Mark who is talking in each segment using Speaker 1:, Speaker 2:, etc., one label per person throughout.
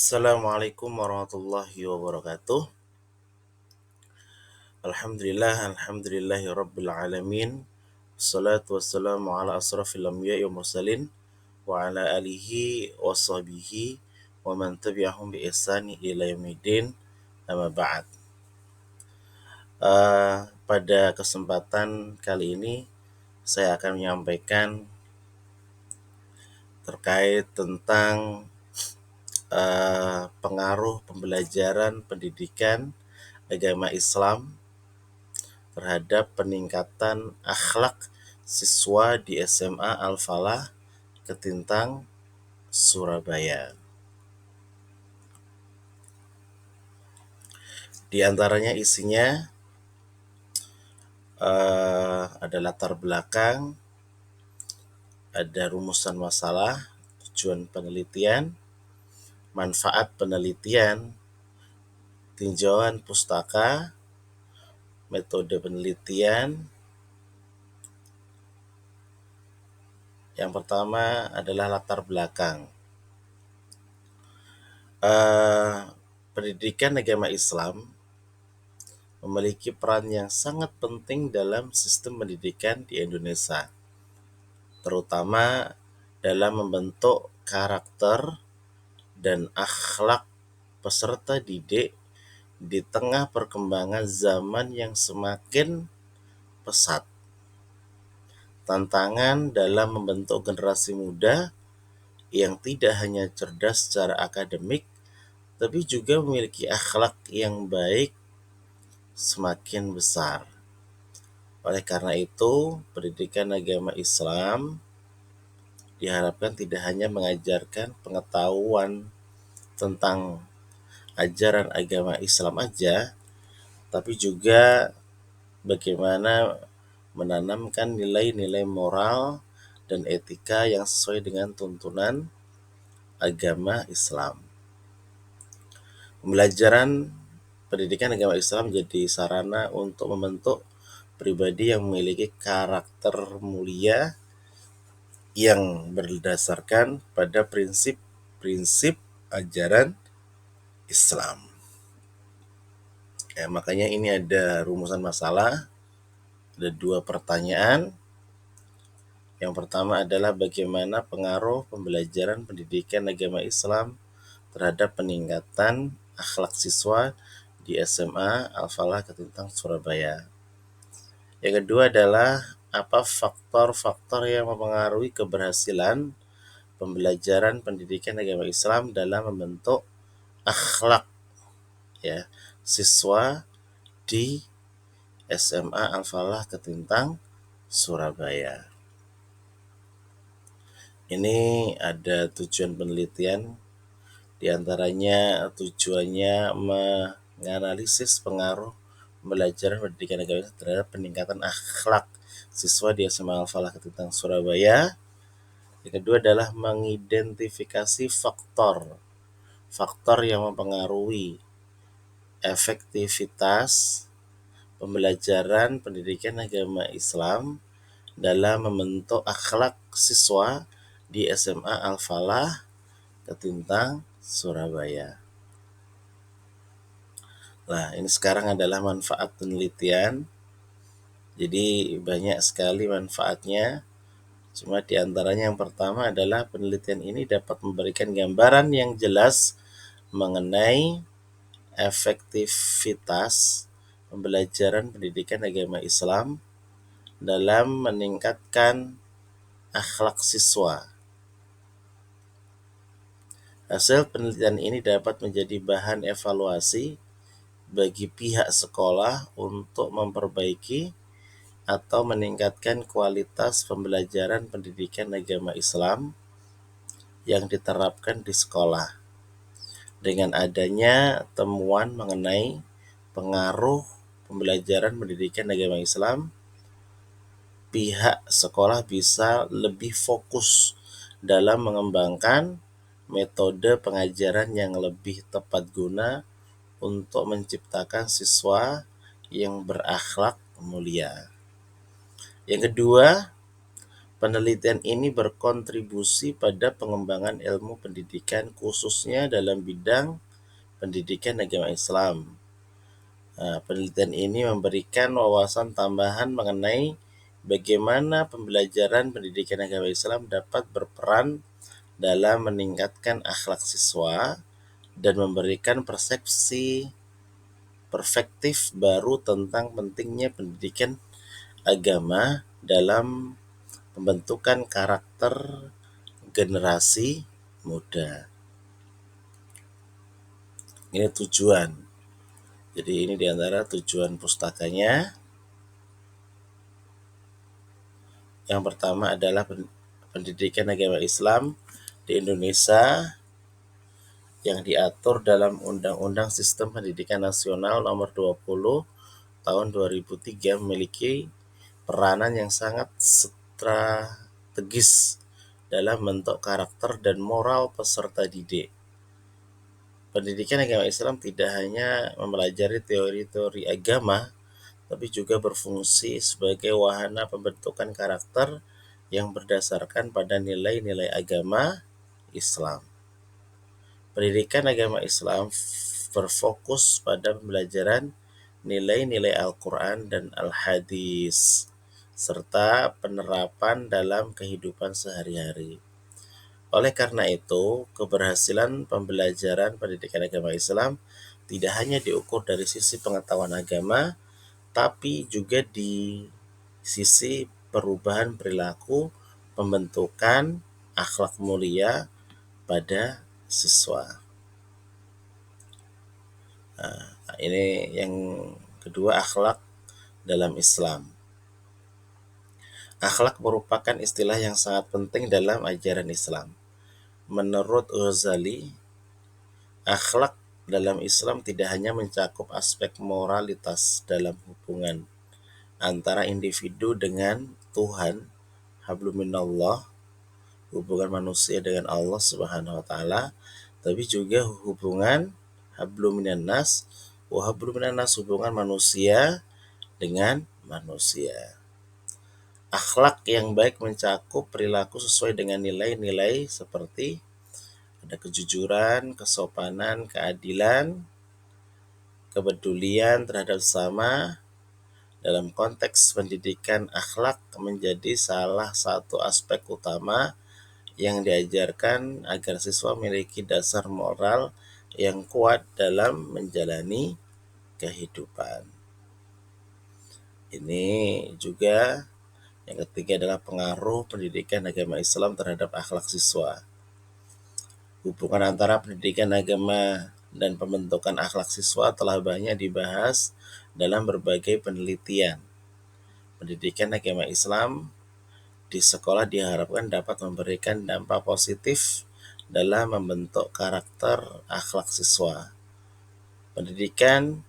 Speaker 1: Assalamualaikum warahmatullahi wabarakatuh. Alhamdulillahi rabbil alamin. Wassalatu wassalamu ala asrafil anbiya'i wa mursalin wa ala alihi wa sahbihi wa man tabi'ahum bi ihsani ila yaumiddin. Amma ba'd. Pada kesempatan kali ini saya akan menyampaikan terkait tentang pengaruh pembelajaran pendidikan agama Islam terhadap peningkatan akhlak siswa di SMA Al-Falah Ketintang, Surabaya. Di antaranya isinya ada latar belakang, ada rumusan masalah, tujuan penelitian, manfaat penelitian, tinjauan pustaka, metode penelitian. Yang pertama adalah latar belakang. Pendidikan agama Islam memiliki peran yang sangat penting dalam sistem pendidikan di Indonesia, terutama dalam membentuk karakter dan akhlak peserta didik di tengah perkembangan zaman yang semakin pesat. Tantangan dalam membentuk generasi muda yang tidak hanya cerdas secara akademik, tapi juga memiliki akhlak yang baik semakin besar. Oleh karena itu, pendidikan agama Islam diharapkan tidak hanya mengajarkan pengetahuan tentang ajaran agama Islam aja, tapi juga bagaimana menanamkan nilai-nilai moral dan etika yang sesuai dengan tuntunan agama Islam. Pembelajaran pendidikan agama Islam menjadi sarana untuk membentuk pribadi yang memiliki karakter mulia yang berdasarkan pada prinsip-prinsip ajaran Islam. Makanya ini ada rumusan masalah, ada 2 pertanyaan. Yang pertama adalah bagaimana pengaruh pembelajaran pendidikan agama Islam terhadap peningkatan akhlak siswa di SMA Al-Falah Ketintang, Surabaya. Yang kedua adalah apa faktor-faktor yang mempengaruhi keberhasilan pembelajaran pendidikan agama Islam dalam membentuk akhlak siswa di SMA Al-Falah Ketintang, Surabaya. Ini ada tujuan penelitian, diantaranya tujuannya menganalisis pengaruh pembelajaran pendidikan agama terhadap peningkatan akhlak siswa di SMA Al-Falah Ketintang, Surabaya. Yang kedua adalah mengidentifikasi faktor yang mempengaruhi efektivitas pembelajaran pendidikan agama Islam dalam membentuk akhlak siswa di SMA Al-Falah Ketintang, Surabaya. Nah, ini sekarang adalah manfaat penelitian. Jadi banyak sekali manfaatnya. Cuma diantaranya yang pertama adalah penelitian ini dapat memberikan gambaran yang jelas mengenai efektivitas pembelajaran pendidikan agama Islam dalam meningkatkan akhlak siswa. Hasil penelitian ini dapat menjadi bahan evaluasi bagi pihak sekolah untuk memperbaiki atau meningkatkan kualitas pembelajaran pendidikan agama Islam yang diterapkan di sekolah. Dengan adanya temuan mengenai pengaruh pembelajaran pendidikan agama Islam, pihak sekolah bisa lebih fokus dalam mengembangkan metode pengajaran yang lebih tepat guna untuk menciptakan siswa yang berakhlak mulia. Yang kedua, Penelitian ini berkontribusi pada pengembangan ilmu pendidikan khususnya dalam bidang pendidikan agama Islam. Penelitian ini memberikan wawasan tambahan mengenai bagaimana pembelajaran pendidikan agama Islam dapat berperan dalam meningkatkan akhlak siswa dan memberikan perspektif baru tentang pentingnya pendidikan agama dalam pembentukan karakter generasi muda. Ini tujuan. Jadi ini diantara tujuan pustakanya. Yang pertama adalah pendidikan agama Islam di Indonesia yang diatur dalam Undang-Undang Sistem Pendidikan Nasional Nomor 20 Tahun 2003 memiliki peranan yang sangat strategis dalam bentuk karakter dan moral peserta didik. Pendidikan agama Islam tidak hanya mempelajari teori-teori agama, tapi juga berfungsi sebagai wahana pembentukan karakter yang berdasarkan pada nilai-nilai agama Islam. Pendidikan agama Islam berfokus pada pembelajaran nilai-nilai Al-Quran dan Al-Hadis, serta penerapan dalam kehidupan sehari-hari. Oleh karena itu, keberhasilan pembelajaran pendidikan agama Islam tidak hanya diukur dari sisi pengetahuan agama, tapi juga di sisi perubahan perilaku, pembentukan akhlak mulia pada siswa. Ini yang kedua, akhlak dalam Islam. Akhlak merupakan istilah yang sangat penting dalam ajaran Islam. Menurut Ghazali, akhlak dalam Islam tidak hanya mencakup aspek moralitas dalam hubungan antara individu dengan Tuhan, hablum minallah, hubungan manusia dengan Allah Subhanahu wa taala, tapi juga hubungan hablum minannas wa hablum minannas, hubungan manusia dengan manusia. Akhlak yang baik mencakup perilaku sesuai dengan nilai-nilai seperti ada kejujuran, kesopanan, keadilan, kepedulian terhadap sesama. Dalam konteks pendidikan, akhlak menjadi salah satu aspek utama yang diajarkan agar siswa memiliki dasar moral yang kuat dalam menjalani kehidupan. Ini juga yang ketiga adalah pengaruh pendidikan agama Islam terhadap akhlak siswa. Hubungan antara pendidikan agama dan pembentukan akhlak siswa telah banyak dibahas dalam berbagai penelitian. Pendidikan agama Islam di sekolah diharapkan dapat memberikan dampak positif dalam membentuk karakter akhlak siswa. Pendidikan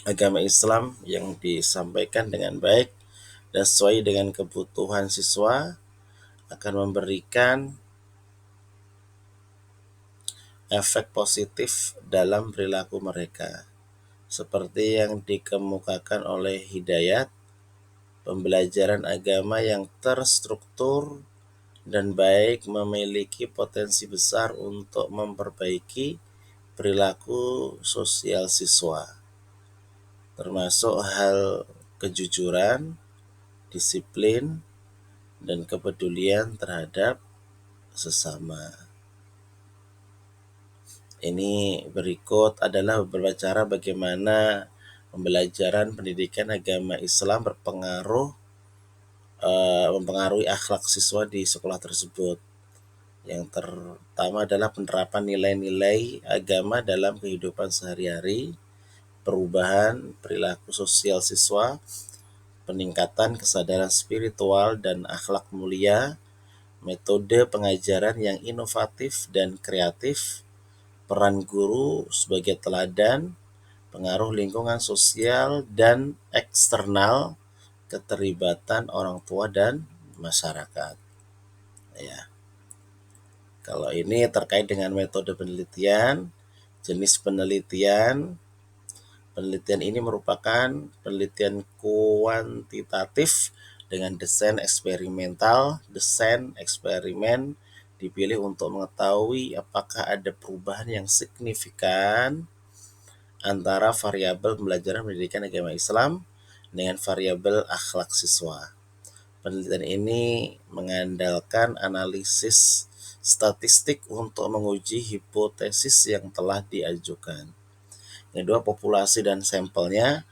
Speaker 1: agama Islam yang disampaikan dengan baik dan sesuai dengan kebutuhan siswa akan memberikan efek positif dalam perilaku mereka. Seperti yang dikemukakan oleh Hidayat, pembelajaran agama yang terstruktur dan baik memiliki potensi besar untuk memperbaiki perilaku sosial siswa, termasuk hal kejujuran, disiplin, dan kepedulian terhadap sesama. Ini berikut adalah beberapa cara bagaimana pembelajaran pendidikan agama Islam mempengaruhi akhlak siswa di sekolah tersebut. Yang pertama adalah penerapan nilai-nilai agama dalam kehidupan sehari-hari, perubahan perilaku sosial siswa, peningkatan kesadaran spiritual dan akhlak mulia, metode pengajaran yang inovatif dan kreatif, peran guru sebagai teladan, pengaruh lingkungan sosial dan eksternal, keterlibatan orang tua dan masyarakat. Ya. Kalau ini terkait dengan metode penelitian, jenis penelitian. Penelitian ini merupakan penelitian kuantitatif dengan desain eksperimen dipilih untuk mengetahui apakah ada perubahan yang signifikan antara variabel pembelajaran pendidikan agama Islam dengan variabel akhlak siswa. Penelitian ini mengandalkan analisis statistik untuk menguji hipotesis yang telah diajukan. Kedua, populasi dan sampelnya.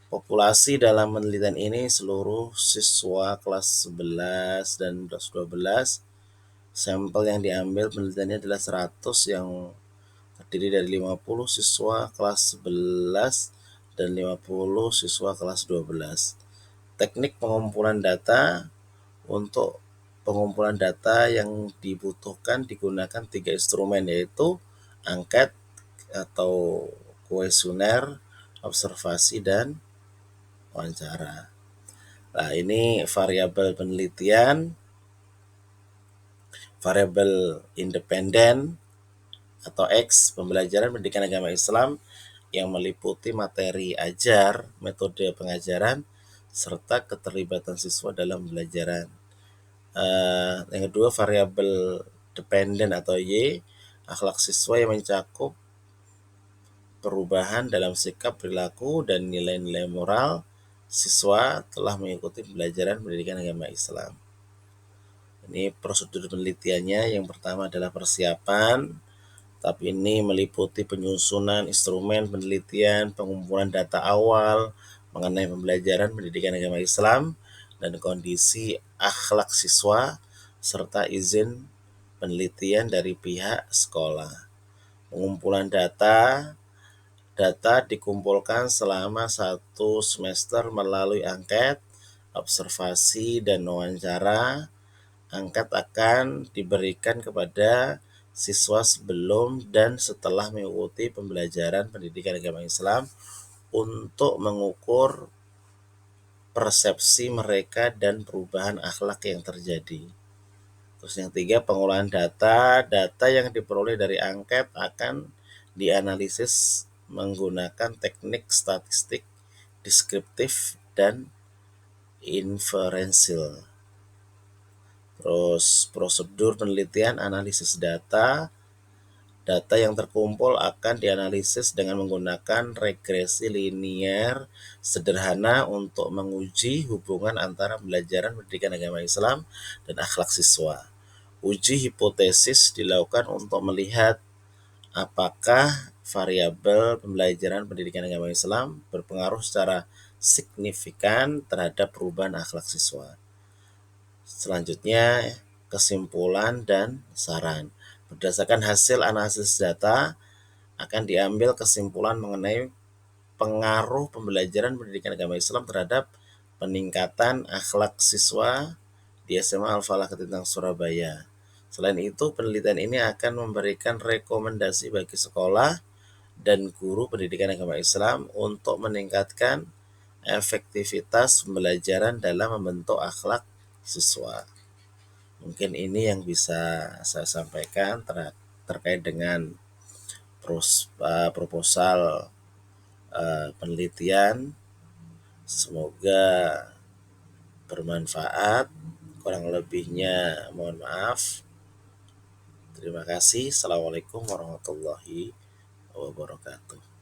Speaker 1: Populasi dalam penelitian ini seluruh siswa kelas 11 dan kelas 12. Sampel yang diambil penelitiannya adalah 100 yang terdiri dari 50 siswa kelas 11 dan 50 siswa kelas 12. Teknik pengumpulan data. Untuk pengumpulan data yang dibutuhkan digunakan 3 instrumen, yaitu angket atau kuesioner, observasi, dan wawancara. Nah, ini variabel penelitian, variabel independen atau X pembelajaran pendidikan agama Islam yang meliputi materi ajar, metode pengajaran, serta keterlibatan siswa dalam pembelajaran. Yang kedua, variabel dependen atau Y, akhlak siswa yang mencakup perubahan dalam sikap, perilaku, dan nilai-nilai moral siswa telah mengikuti pembelajaran pendidikan agama Islam. Ini prosedur penelitiannya. Yang pertama adalah persiapan. Tahap ini meliputi penyusunan instrumen penelitian, pengumpulan data awal mengenai pembelajaran pendidikan agama Islam dan kondisi akhlak siswa, serta izin penelitian dari pihak sekolah. Pengumpulan data. Data dikumpulkan selama 1 semester melalui angket, observasi, dan wawancara. Angket akan diberikan kepada siswa sebelum dan setelah mengikuti pembelajaran pendidikan agama Islam untuk mengukur persepsi mereka dan perubahan akhlak yang terjadi. Terus yang ketiga, pengolahan data. Data yang diperoleh dari angket akan dianalisis menggunakan teknik statistik, deskriptif, dan inferensial. Terus prosedur penelitian analisis data. Data yang terkumpul akan dianalisis dengan menggunakan regresi linier sederhana untuk menguji hubungan antara pembelajaran pendidikan agama Islam dan akhlak siswa. Uji hipotesis dilakukan untuk melihat apakah variabel pembelajaran pendidikan agama Islam berpengaruh secara signifikan terhadap perubahan akhlak siswa. Selanjutnya, kesimpulan dan saran. Berdasarkan hasil analisis data, akan diambil kesimpulan mengenai pengaruh pembelajaran pendidikan agama Islam terhadap peningkatan akhlak siswa di SMA Al-Falah Ketintang Surabaya. Selain itu, penelitian ini akan memberikan rekomendasi bagi sekolah dan guru pendidikan agama Islam untuk meningkatkan efektivitas pembelajaran dalam membentuk akhlak siswa. Mungkin ini yang bisa saya sampaikan terkait dengan proposal penelitian. Semoga bermanfaat. Kurang lebihnya mohon maaf. Terima kasih. Assalamualaikum warahmatullahi wabarakatuh.